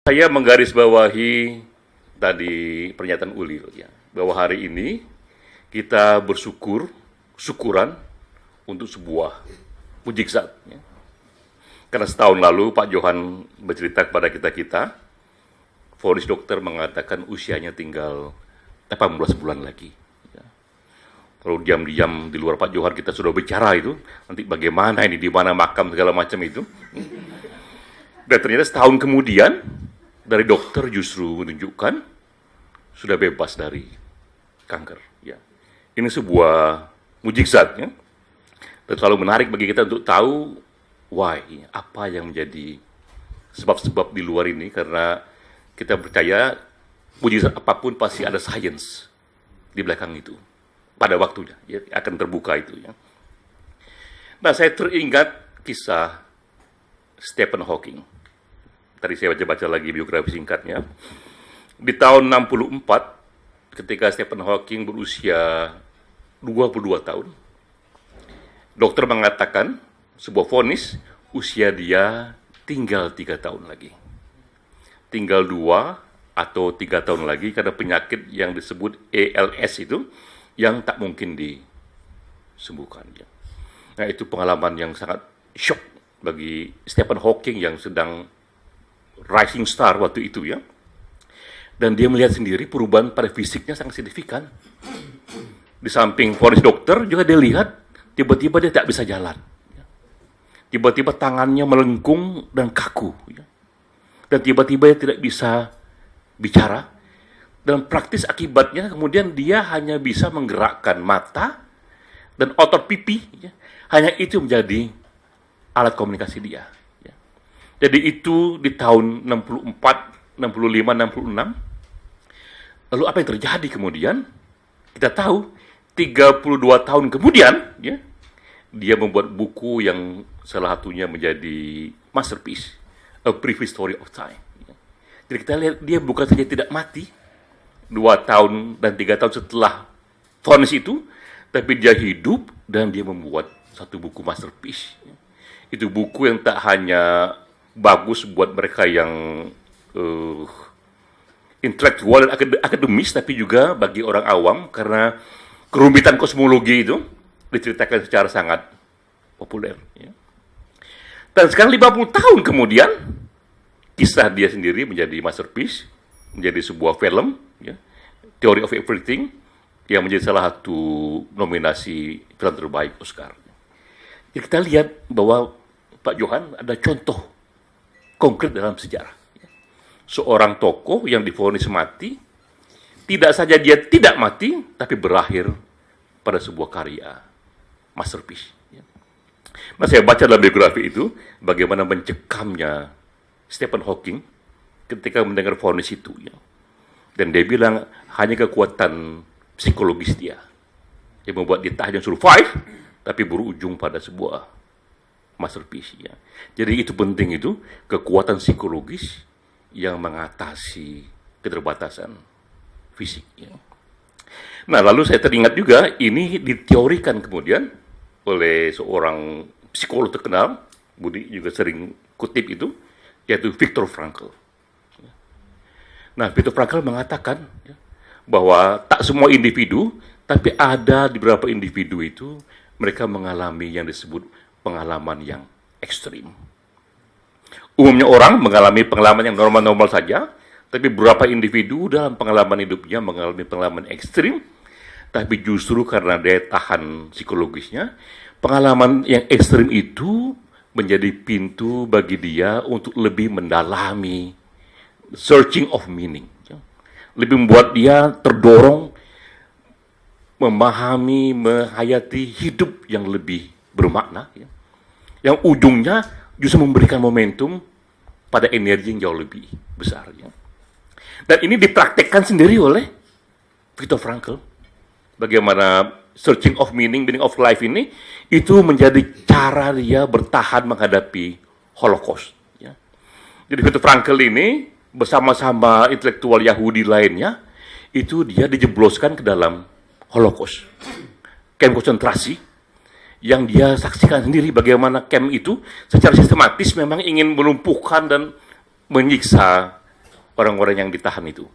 Saya menggarisbawahi tadi pernyataan Uli, ya, bahwa hari ini kita syukuran untuk sebuah mujizat. Ya. Karena setahun lalu Pak Johan bercerita kepada kita, vonis dokter mengatakan usianya tinggal 18 bulan lagi. Ya. Kalau diam-diam di luar Pak Johan kita sudah bicara itu, nanti bagaimana ini, di mana makam segala macam itu. Dan ternyata setahun kemudian, dari dokter justru menunjukkan sudah bebas dari kanker. Ya. Ini sebuah mujizat, ya. Dan selalu menarik bagi kita untuk tahu why, apa yang menjadi sebab-sebab di luar ini, karena kita percaya mujizat apapun pasti ada sains di belakang itu. Pada waktunya, ya, akan terbuka itu. Ya. Nah, saya teringat kisah Stephen Hawking. Tadi saya baca-baca lagi biografi singkatnya. Di tahun 64, ketika Stephen Hawking berusia 22 tahun, dokter mengatakan sebuah vonis, usia dia tinggal 3 tahun lagi. Tinggal 2 atau 3 tahun lagi karena penyakit yang disebut ALS itu yang tak mungkin disembuhkan. Nah, itu pengalaman yang sangat shock bagi Stephen Hawking yang sedang rising star waktu itu, ya. Dan dia melihat sendiri perubahan pada fisiknya sangat signifikan. Di samping vonis dokter juga dia lihat tiba-tiba dia tak bisa jalan. Tiba-tiba tangannya melengkung dan kaku. Dan tiba-tiba dia tidak bisa bicara. Dan praktis akibatnya kemudian dia hanya bisa menggerakkan mata dan otot pipi. Hanya itu menjadi alat komunikasi dia. Jadi itu di tahun 64, 65, 66. Lalu apa yang terjadi kemudian? Kita tahu 32 tahun kemudian, ya, dia membuat buku yang salah satunya menjadi masterpiece, A Brief History of Time. Jadi kita lihat dia bukan saja tidak mati 2 tahun dan 3 tahun setelah vonis itu, tapi dia hidup dan dia membuat satu buku masterpiece. Itu buku yang tak hanya bagus buat mereka yang intelektual dan akademis, tapi juga bagi orang awam, karena kerumitan kosmologi itu diceritakan secara sangat populer. Ya. Dan sekarang 50 tahun kemudian, kisah dia sendiri menjadi masterpiece, menjadi sebuah film, ya, Theory of Everything, yang menjadi salah satu nominasi film terbaik Oscar. Jadi kita lihat bahwa Pak Johan ada contoh konkret dalam sejarah. Seorang tokoh yang divonis mati, tidak saja dia tidak mati, tapi berakhir pada sebuah karya masterpiece. Nah, saya baca dalam biografi itu, bagaimana mencekamnya Stephen Hawking ketika mendengar vonis itu. Ya. Dan dia bilang, hanya kekuatan psikologis dia yang membuat dia tak hanya survive, tapi berujung pada sebuah masterpiece. Ya. Jadi itu penting, itu kekuatan psikologis yang mengatasi keterbatasan fisik. Ya. Nah, lalu saya teringat juga ini diteorikan kemudian oleh seorang psikolog terkenal, Budi juga sering kutip itu, yaitu Viktor Frankl. Nah, Viktor Frankl mengatakan, ya, bahwa tak semua individu, tapi ada di beberapa individu itu mereka mengalami yang disebut pengalaman yang ekstrim. Umumnya orang mengalami pengalaman yang normal-normal saja, tapi beberapa individu dalam pengalaman hidupnya mengalami pengalaman ekstrim, tapi justru karena daya tahan psikologisnya, pengalaman yang ekstrim itu menjadi pintu bagi dia untuk lebih mendalami searching of meaning. Lebih membuat dia terdorong memahami, menghayati hidup yang lebih bermakna, ya, yang ujungnya justru memberikan momentum pada energi yang jauh lebih besar. Ya. Dan ini dipraktekkan sendiri oleh Viktor Frankl. Bagaimana searching of meaning of life ini, itu menjadi cara dia bertahan menghadapi Holocaust. Ya. Jadi Viktor Frankl ini bersama-sama intelektual Yahudi lainnya, itu dia dijebloskan ke dalam Holocaust. Kamp konsentrasi, yang dia saksikan sendiri bagaimana camp itu secara sistematis memang ingin melumpuhkan dan menyiksa orang-orang yang ditahan itu.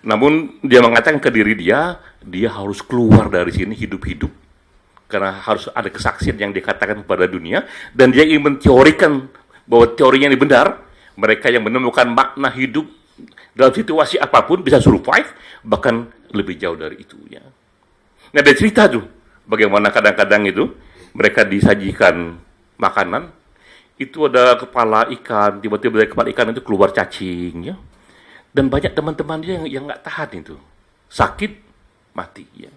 Namun dia mengatakan ke diri dia harus keluar dari sini hidup-hidup, karena harus ada kesaksian yang dikatakan kepada dunia, dan dia ingin menteorikan bahwa teorinya ini benar. Mereka yang menemukan makna hidup dalam situasi apapun bisa survive, bahkan lebih jauh dari itu. Ya. Nah, ada cerita tuh, bagaimana kadang-kadang itu mereka disajikan makanan, itu ada kepala ikan, tiba-tiba dari kepala ikan itu keluar cacing, ya. Dan banyak teman-teman dia yang nggak tahan itu, sakit, mati. Ya.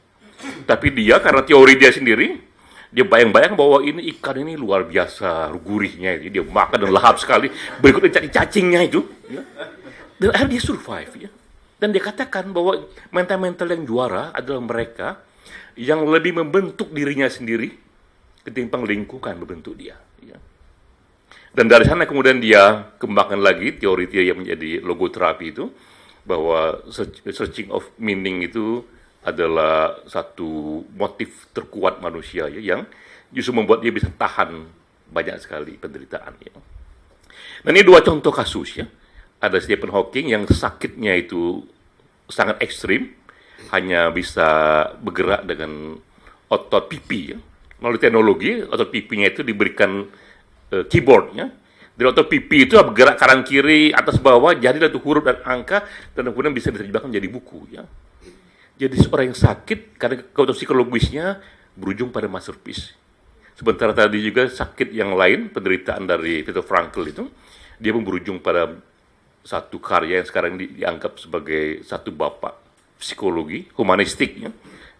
Tapi dia karena teori dia sendiri, dia bayang-bayang bahwa ini ikan ini luar biasa gurihnya, dia makan dan lahap sekali, berikutnya cari cacingnya itu. Ya. Dan akhirnya dia survive. Ya. Dan dia katakan bahwa mental-mental yang juara adalah mereka yang lebih membentuk dirinya sendiri ketimbang lingkungan membentuk dia. Ya. Dan dari sana kemudian dia kembangkan lagi teori dia yang menjadi logoterapi itu, bahwa searching of meaning itu adalah satu motif terkuat manusia, ya, yang justru membuat dia bisa tahan banyak sekali penderitaan. Ya. Dan ini dua contoh kasus, ya. Ada Stephen Hawking yang sakitnya itu sangat ekstrim, hanya bisa bergerak dengan otot pipi. Ya. Melalui teknologi, otot pipinya itu diberikan keyboardnya. Dari otot pipi itu bergerak kanan kiri, atas bawah, jadi itu huruf dan angka, dan kemudian bisa diterjemahkan menjadi buku. Ya. Jadi seorang yang sakit karena kebutuhan psikologisnya berujung pada masterpiece. Sementara tadi juga sakit yang lain, penderitaan dari Viktor Frankl itu, dia pun berujung pada satu karya yang sekarang dianggap sebagai satu bapak psikologi humanistik, ya,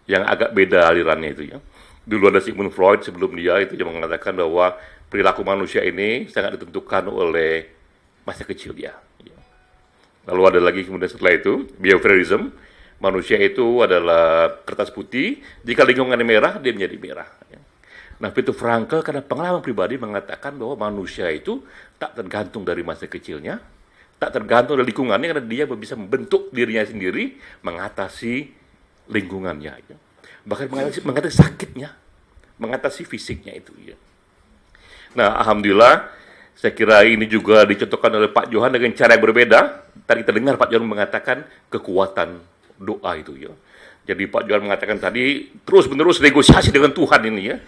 yang agak beda alirannya itu. Ya. Dulu ada Sigmund Freud, sebelum dia itu yang mengatakan bahwa perilaku manusia ini sangat ditentukan oleh masa kecil dia. Ya. Lalu ada lagi kemudian setelah itu behaviorism. Manusia itu adalah kertas putih, jika lingkungannya merah, dia menjadi merah. Ya. Nah, Viktor Frankl karena pengalaman pribadi mengatakan bahwa manusia itu tak tergantung dari masa kecilnya, tak tergantung dari lingkungannya, karena dia bisa membentuk dirinya sendiri, mengatasi lingkungannya. Ya. Bahkan mengatasi sakitnya, mengatasi fisiknya itu. Ya. Nah, alhamdulillah, saya kira ini juga dicontohkan oleh Pak Johan dengan cara yang berbeda. Tadi kita dengar Pak Johan mengatakan kekuatan doa itu, ya. Jadi Pak Johan mengatakan tadi terus-menerus negosiasi dengan Tuhan ini, ya.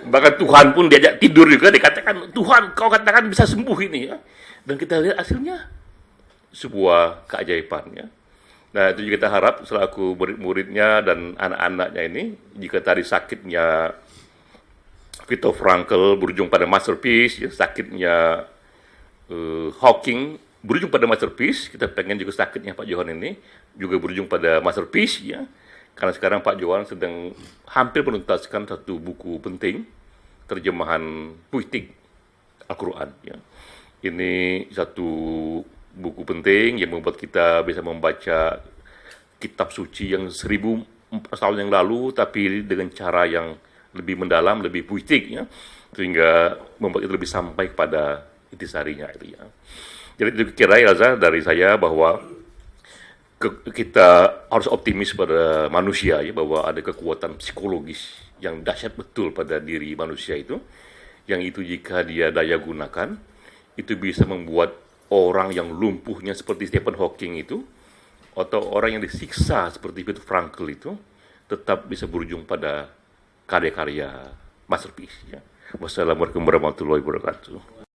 Bahkan Tuhan pun diajak tidur juga, dikatakan Tuhan kau katakan bisa sembuh ini, ya. Dan kita lihat hasilnya sebuah keajaiban, ya. Nah, itu juga kita harap selaku murid-muridnya dan anak-anaknya ini, jika tadi sakitnya Viktor Frankl berujung pada masterpiece, ya, sakitnya Hawking berujung pada masterpiece, kita pengen juga sakitnya Pak Johan ini juga berujung pada masterpiece, ya. Karena sekarang Pak Johan sedang hampir menuntaskan satu buku penting, terjemahan puitik Al-Quran. Ya. Ini satu buku penting yang membuat kita bisa membaca kitab suci yang 1400 tahun yang lalu, tapi dengan cara yang lebih mendalam, lebih puitik, ya. Sehingga membuat kita lebih sampai kepada intisarinya itu, ya. Jadi itu kira Elza dari saya bahwa kita harus optimis pada manusia, ya, bahwa ada kekuatan psikologis yang dahsyat betul pada diri manusia itu, yang itu jika dia daya gunakan, itu bisa membuat orang yang lumpuhnya seperti Stephen Hawking itu, atau orang yang disiksa seperti Viktor Frankl itu, tetap bisa berujung pada karya-karya masterpiece. Ya. Wassalamualaikum warahmatullahi wabarakatuh.